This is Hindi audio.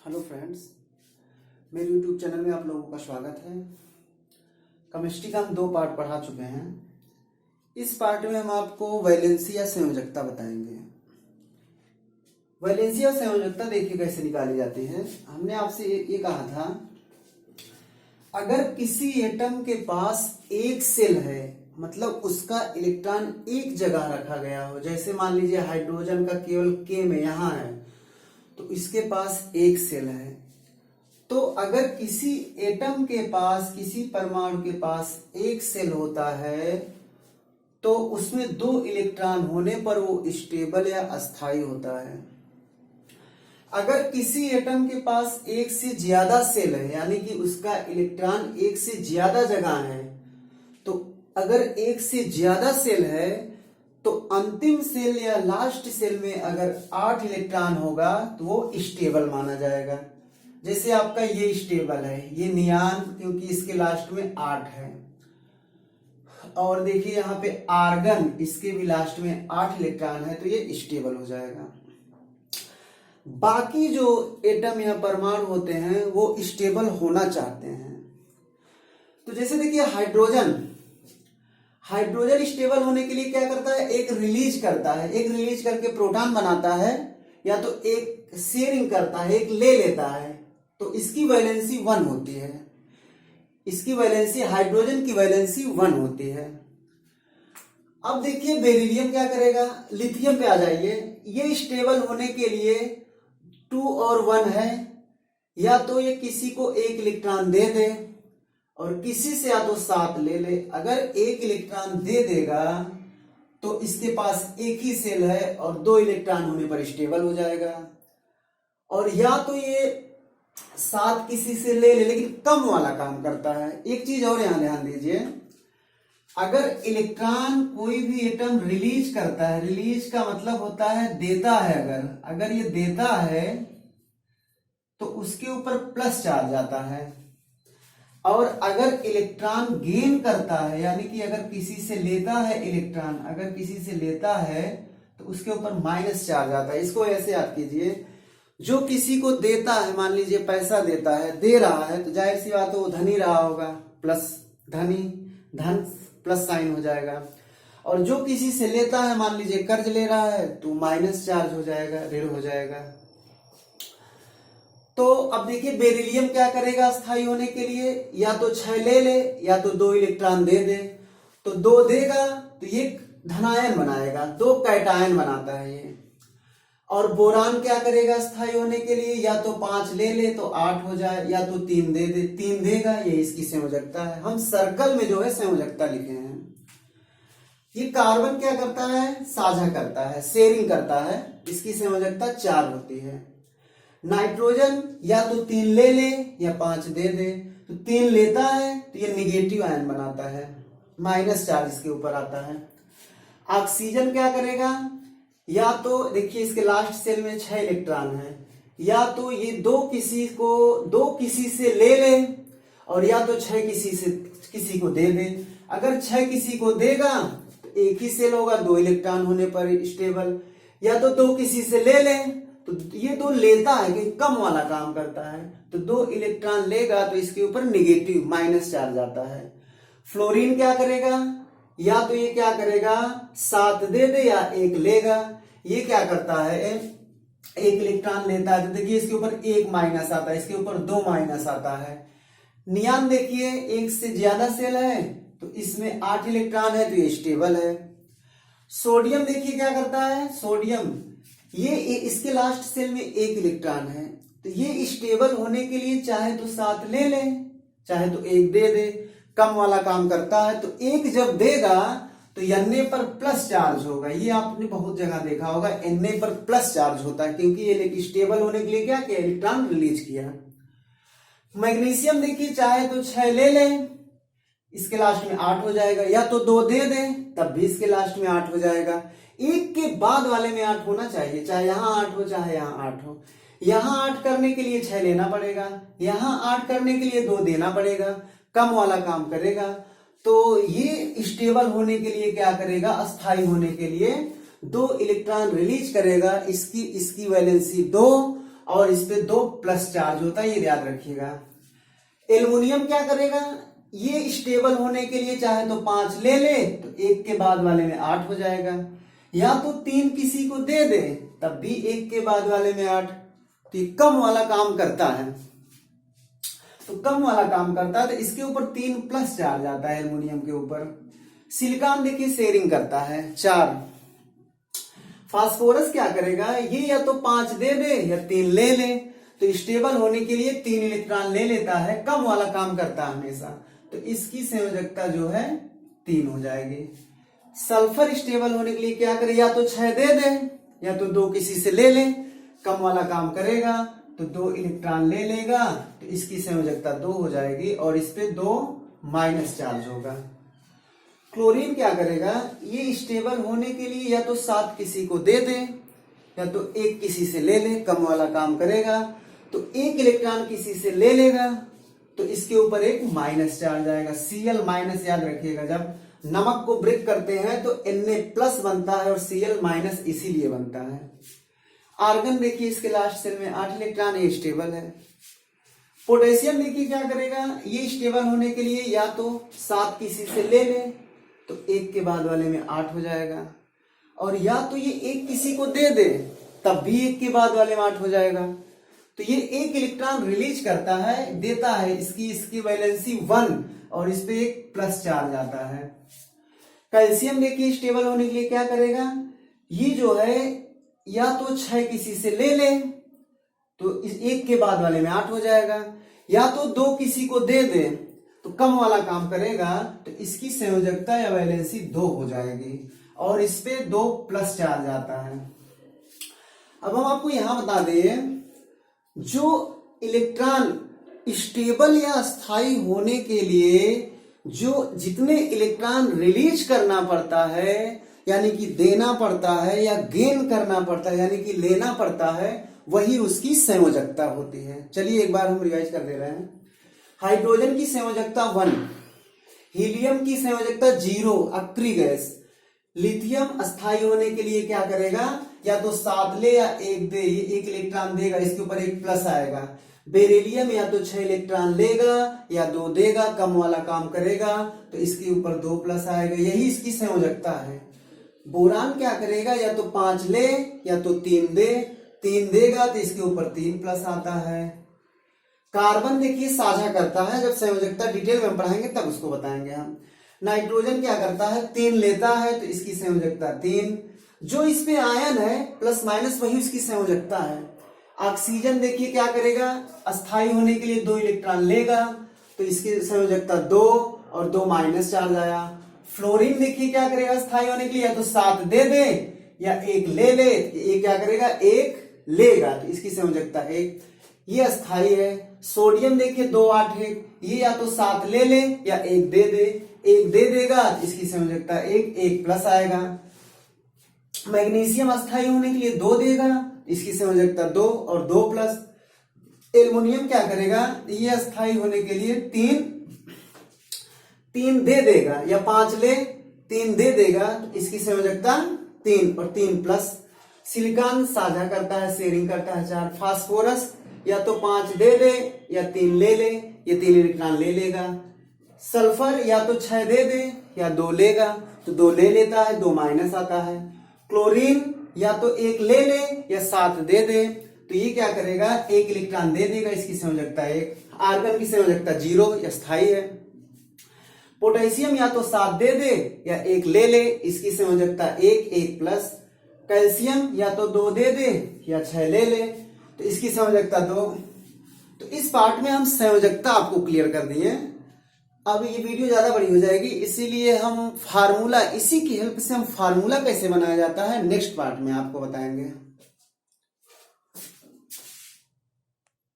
हेलो फ्रेंड्स, मेरे यूट्यूब चैनल में आप लोगों का स्वागत है। केमिस्ट्री का हम 2 पार्ट पढ़ा चुके हैं। इस पार्ट में हम आपको वैलेंसी या संयोजकता बताएंगे। वैलेंसी और संयोजकता देखिए कैसे निकाली जाती है। हमने आपसे ये कहा था, अगर किसी एटम के पास एक सेल है, मतलब उसका इलेक्ट्रॉन एक जगह रखा गया हो, जैसे मान लीजिए हाइड्रोजन का केवल के में यहां है, तो इसके पास एक सेल है। तो अगर किसी एटम के पास, किसी परमाणु के पास एक सेल होता है, तो उसमें 2 इलेक्ट्रॉन होने पर वो स्टेबल या अस्थायी होता है। अगर किसी एटम के पास एक से ज्यादा सेल है, यानी कि उसका इलेक्ट्रॉन एक से ज्यादा जगह है, तो अगर एक से ज्यादा सेल है तो अंतिम सेल या लास्ट सेल में अगर 8 इलेक्ट्रॉन होगा तो वो स्टेबल माना जाएगा। जैसे आपका ये स्टेबल है, ये नियान, क्योंकि इसके लास्ट में 8 है। और देखिए यहाँ पे आर्गन, इसके भी लास्ट में 8 इलेक्ट्रॉन है, तो ये स्टेबल हो जाएगा। बाकी जो एटम या परमाणु होते हैं वो स्टेबल होना चाहते हैं। तो जैसे देखिए हाइड्रोजन स्टेबल होने के लिए क्या करता है, एक रिलीज करता है, एक रिलीज करके प्रोटॉन बनाता है, या तो एक शेयरिंग करता है, एक ले लेता है, तो इसकी वैलेंसी 1 होती है। इसकी वैलेंसी, हाइड्रोजन की वैलेंसी 1 होती है। अब देखिए बेरिलियम क्या करेगा, लिथियम पे आ जाइए। ये स्टेबल होने के लिए 2 और 1 है, या तो ये किसी को एक इलेक्ट्रॉन दे दे और किसी से या तो 7 ले ले। अगर एक इलेक्ट्रॉन दे देगा तो इसके पास एक ही सेल है और 2 इलेक्ट्रॉन होने पर स्टेबल हो जाएगा। और या तो ये 7 किसी से ले ले, लेकिन कम वाला काम करता है। एक चीज और यहां ध्यान दीजिए, अगर इलेक्ट्रॉन कोई भी एटम रिलीज करता है, रिलीज का मतलब होता है देता है, अगर ये देता है तो उसके ऊपर प्लस चार्ज आता है। और अगर इलेक्ट्रॉन गेन करता है, यानी कि अगर किसी से लेता है इलेक्ट्रॉन, अगर किसी से लेता है तो उसके ऊपर माइनस चार्ज आता है। इसको ऐसे याद कीजिए, जो किसी को देता है, मान लीजिए पैसा देता है, दे रहा है, तो जाहिर सी बात है वो धनी रहा होगा, प्लस धन प्लस साइन हो जाएगा। और जो किसी से लेता है, मान लीजिए कर्ज ले रहा है, तो माइनस चार्ज हो जाएगा, ऋण हो जाएगा। तो अब देखिए बेरिलियम क्या करेगा स्थायी होने के लिए, या तो 6 ले ले या तो 2 इलेक्ट्रॉन दे दे। तो 2 देगा तो ये धनायन बनाएगा, 2 कैटायन बनाता है ये। और बोरान क्या करेगा स्थायी होने के लिए, या तो 5 ले ले तो 8 हो जाए, या तो 3 दे दे, 3 देगा, ये इसकी संयोजकता है। हम सर्कल में जो है संयोजकता लिखे हैं। ये कार्बन क्या करता है, साझा करता है, शेयरिंग करता है, इसकी संयोजकता 4 होती है। नाइट्रोजन या तो 3 ले ले या 5 दे दे, तो 3 लेता है तो ये निगेटिव आयन बनाता है, माइनस चार्ज इसके ऊपर आता है। ऑक्सीजन क्या करेगा, या तो देखिए इसके लास्ट सेल में 6 इलेक्ट्रॉन है, या तो ये 2 किसी से ले ले, और या तो 6 किसी को दे दे। अगर 6 किसी को देगा तो एक ही सेल होगा, 2 इलेक्ट्रॉन होने पर स्टेबल। या तो 2 किसी से ले ले, तो ये 2 लेता है कि कम वाला काम करता है, तो 2 इलेक्ट्रॉन लेगा तो इसके ऊपर निगेटिव माइनस चार्ज आता है। फ्लोरीन क्या करेगा, या तो ये क्या करेगा 7 दे दे या 1 लेगा। ये क्या करता है, 1 इलेक्ट्रॉन लेता है, तो देखिए इसके ऊपर 1 माइनस आता है, इसके ऊपर 2 माइनस आता है। नियान देखिए एक से ज्यादा सेल है तो इसमें 8 इलेक्ट्रॉन है, तो ये स्टेबल है। सोडियम देखिए क्या करता है, सोडियम ये इसके लास्ट सेल में 1 इलेक्ट्रॉन है, तो ये स्टेबल होने के लिए चाहे तो 7 ले ले, चाहे तो 1 दे दे, कम वाला काम करता है। तो 1 जब देगा तो Na पर प्लस चार्ज होगा। ये आपने बहुत जगह देखा होगा, Na पर प्लस चार्ज होता है, क्योंकि ये स्टेबल होने के लिए क्या किया, इलेक्ट्रॉन रिलीज किया। मैग्नीशियम देखिए चाहे तो 6 ले ले, इसके लास्ट में 8 हो जाएगा, या तो 2 दे दे, तब भी इसके लास्ट में 8 हो जाएगा। 1 के बाद वाले में 8 होना चाहिए, चाहे यहां 8 हो चाहे यहां 8 हो। यहां 8 करने के लिए 6 लेना पड़ेगा, यहां 8 करने के लिए 2 देना पड़ेगा, कम वाला काम करेगा। तो ये स्टेबल होने के लिए क्या करेगा, अस्थायी होने के लिए 2 इलेक्ट्रॉन रिलीज करेगा। इसकी वैलेंसी 2 और इस पे 2 प्लस चार्ज होता है, ये याद रखिएगा। एल्युमिनियम क्या करेगा, ये स्टेबल होने के लिए चाहे तो 5 ले ले तो 1 के बाद वाले में 8 हो जाएगा, या तो 3 किसी को दे दे तब भी 1 के बाद वाले में 8। तो ये कम वाला काम करता है, तो कम वाला काम करता है, तो इसके ऊपर 3 प्लस चार्ज आता है एल्युमिनियम के ऊपर। सिलिकॉन देखिए शेयरिंग करता है 4। फास्फोरस क्या करेगा, ये या तो 5 दे दे या 3 ले ले, तो स्टेबल होने के लिए 3 इलेक्ट्रॉन ले लेता है, कम वाला काम करता है हमेशा, तो इसकी संयोजकता जो है 3 हो जाएगी। सल्फर स्टेबल होने के लिए क्या करे, या तो 6 दे दे या तो 2 किसी से ले ले, कम वाला काम करेगा तो 2 इलेक्ट्रॉन ले लेगा, तो इसकी संयोजकता 2 हो जाएगी और इस पे 2 माइनस चार्ज होगा। क्लोरीन क्या करेगा, ये स्टेबल होने के लिए या तो 7 किसी को दे दे या तो 1 किसी से ले ले, कम वाला काम करेगा, तो 1 इलेक्ट्रॉन किसी से ले लेगा तो इसके ऊपर एक माइनस चार्ज आएगा, Cl माइनस। याद रखिएगा जब नमक को ब्रेक करते हैं तो Na प्लस बनता है और Cl माइनस इसीलिए बनता है। आर्गन देखिए इसके लास्ट सेल में 8 इलेक्ट्रॉन, ये स्टेबल है। पोटेशियम देखिए क्या करेगा, ये स्टेबल होने के लिए या तो 7 किसी से ले ले तो 1 के बाद वाले में 8 हो जाएगा, और या तो ये 1 किसी को दे दे तब भी 1 के बाद वाले में 8 हो जाएगा। तो ये 1 इलेक्ट्रॉन रिलीज करता है, देता है, इसकी वैलेंसी 1 और इस पे 1 प्लस चार्ज आता है। कैल्शियम देखिए स्टेबल होने के लिए क्या करेगा, ये जो है या तो 6 किसी से ले ले तो इस 1 के बाद वाले में 8 हो जाएगा, या तो 2 किसी को दे दे तो कम वाला काम करेगा, तो इसकी संयोजकता या वैलेंसी 2 हो जाएगी और इस पे 2 प्लस चार्ज आता है। अब हम आपको यहां बता दें, जो इलेक्ट्रॉन स्टेबल या स्थायी होने के लिए जो जितने इलेक्ट्रॉन रिलीज करना पड़ता है यानी कि देना पड़ता है, या गेन करना पड़ता है यानी कि लेना पड़ता है, वही उसकी संयोजकता होती है। चलिए एक बार हम रिवाइज कर दे रहे हैं। हाइड्रोजन की संयोजकता 1, हीलियम की संयोजकता 0 अक्रिय गैस। लिथियम अस्थायी होने के लिए क्या करेगा, या तो 7 ले या 1 दे, ये 1 इलेक्ट्रॉन देगा, इसके ऊपर 1 प्लस आएगा। बेरिलियम या तो 6 इलेक्ट्रॉन लेगा या 2 देगा, कम वाला काम करेगा, तो इसके ऊपर 2 प्लस आएगा, यही इसकी संयोजकता है। बोरान क्या करेगा, या तो 5 ले या तो 3 दे, 3 देगा तो इसके ऊपर 3 प्लस आता है। कार्बन देखिए साझा करता है, जब संयोजकता डिटेल में पढ़ाएंगे तब उसको बताएंगे हम। नाइट्रोजन क्या करता है, 3 लेता है तो इसकी संयोजकता 3, जो इस पे आयन है प्लस माइनस वही उसकी संयोजकता है। ऑक्सीजन देखिए क्या करेगा, अस्थायी होने के लिए 2 इलेक्ट्रॉन लेगा तो इसकी संयोजकता 2 और 2 माइनस चार्ज आया। फ्लोरीन देखिए क्या करेगा, अस्थायी होने के लिए या तो 7 दे दे या 1 ले ले, ये क्या करेगा 1 लेगा तो इसकी संयोजकता 1, ये अस्थायी है। सोडियम देखिए 2 8 1, ये या तो 7 ले ले या 1 दे दे, 1 दे देगा तो इसकी संयोजकता 1, 1 प्लस आएगा। मैग्नीशियम अस्थायी होने के लिए 2 देगा, इसकी संयोजकता 2 और 2 प्लस। एल्युमिनियम क्या करेगा, ये अस्थायी होने के लिए 3 दे देगा, या 5 ले 3 दे देगा तो इसकी संयोजकता 3 और 3 प्लस। सिलिकॉन साझा करता है, शेयरिंग करता है 4। फास्फोरस या तो 5 दे दे या 3 ले ले, ये 3 इलेक्ट्रॉन ले लेगा। सल्फर या तो 6 दे दे या 2 लेगा, तो 2 ले लेता है, 2 माइनस आता है। क्लोरीन या तो 1 ले ले या 7 दे दे, तो ये क्या करेगा 1 इलेक्ट्रॉन दे देगा, इसकी संयोजकता 1। आर्गन की संयोजकता 0, स्थायी है। पोटेशियम या तो 7 दे दे या 1 ले ले, इसकी संयोजकता 1, 1 प्लस। कैल्शियम या तो 2 दे दे या 6 ले ले, तो इसकी संयोजकता 2। तो इस पार्ट में हम संयोजकता आपको क्लियर कर दिए। अब ये वीडियो ज्यादा बड़ी हो जाएगी, इसीलिए हम फार्मूला, इसी की हेल्प से हम फार्मूला कैसे बनाया जाता है नेक्स्ट पार्ट में आपको बताएंगे।